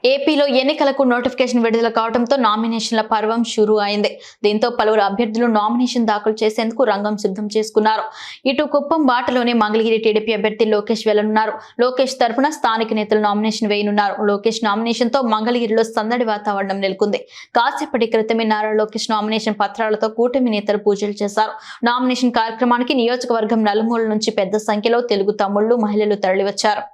ఏపీలో ఎన్నికలకు నోటిఫికేషన్ విడుదల కావడంతో నామినేషన్ల పర్వం షురూ అయింది. దీంతో పలువురు అభ్యర్థులు నామినేషన్ దాఖలు చేసేందుకు రంగం సిద్ధం చేసుకున్నారు. ఇటు కుప్పం బాటలోనే మంగళగిరి టీడీపీ అభ్యర్థి లోకేష్ వెళ్లనున్నారు. లోకేష్ తరఫున స్థానిక నేతలు నామినేషన్ వేయనున్నారు. లోకేష్ నామినేషన్ తో మంగళగిరిలో సందడి వాతావరణం నెలకొంది. కాసేపటి క్రితమే నారా లోకేష్ నామినేషన్ పత్రాలతో కూటమి నేతలు పూజలు చేశారు. నామినేషన్ కార్యక్రమానికి నియోజకవర్గం నలుమూల నుంచి పెద్ద సంఖ్యలో తెలుగు తమ్ముళ్లు, మహిళలు తరలివచ్చారు.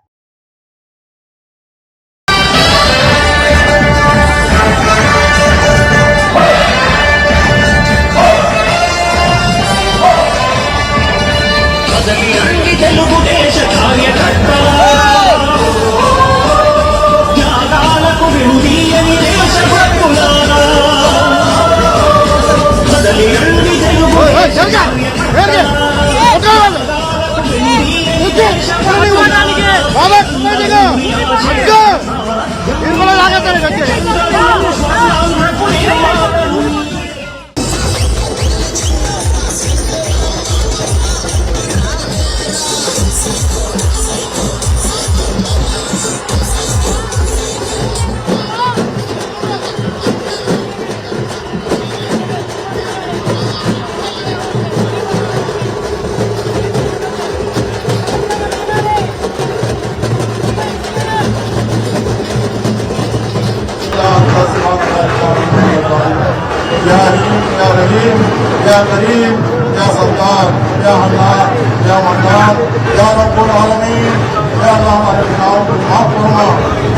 या करीम या सत्तार या हन्नान या मन्नान या रब्बुल आलमीन या अल्लाह हमारे गुनाहों को माफ फरमा,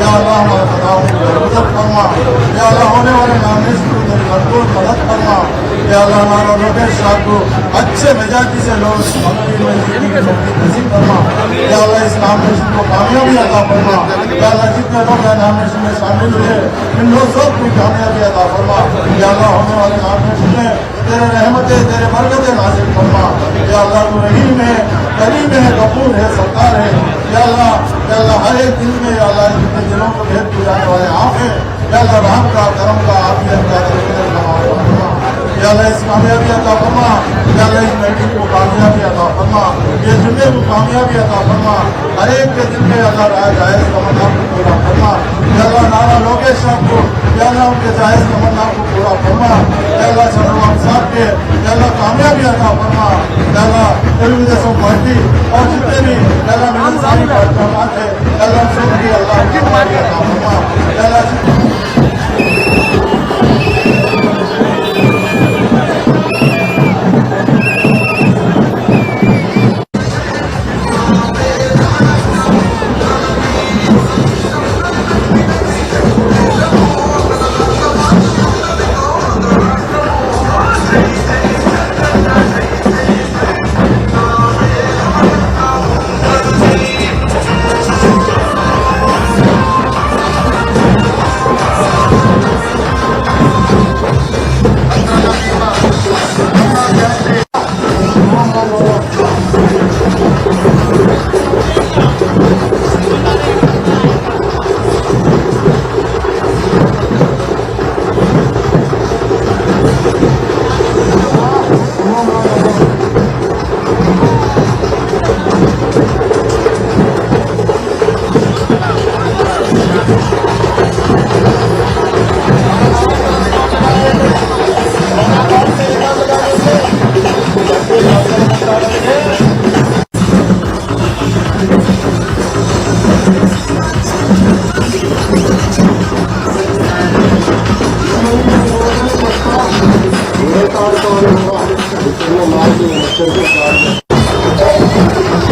या अल्लाह हमारे खताओं को दरगुजर फरमा, या अल्लाह होने वाले नामिनेशन को तेरी भरपूर मदद फरमा, या अल्लाह हमारा लोकेश साहब को अच्छे मिजाजी से लोग नसीब फरमा, या अल्लाह इस नामिनेशन को कामयाबी अता फरमा, या अल्लाह जितने लोग नामिनेशन में शामिल हुए इन लोग सबको कामयाबी अता फरमा, या अल्लाह होने वाले नामिनेशन में तेरे रहमतें तेरे बरकतें नाज़िल फरमा, या अल्लाह तू रहीम है, करीम है, गफूर है, सत्तार है, या अल्लाह हर एक दिल में या अल्लाह जितने दिलों को भेद किए जाने वाले आप हैं, या अल्लाह रहम का, करम का, आफियत का फरमा, या अल्लाह इस कामयाबी अता फरमा, या अल्लाह इस मीटिंग को कामयाबी अता फरमा, ये जुम्मे को कामयाबी अता फरमा, हर एक के दिल में अल्लाह जायज़ तमन्ना को पूरा फरमा, या अल्लाह नारा लोकेश साहब को या अल्लाह उनके जायज़ तमन्ना को पूरा फरमा, या अल्लाह चंद्रबाबू साहब के या अल्लाह कामयाबी अता फरमा, या अल्लाह तेलुगुदेशम पार्टी और जितने भी या अल्लाह मिलनसारी कार्यक्रम है या अल्लाह सबकी अल्लाह कामयाबी अता फरमा, या अल्लाह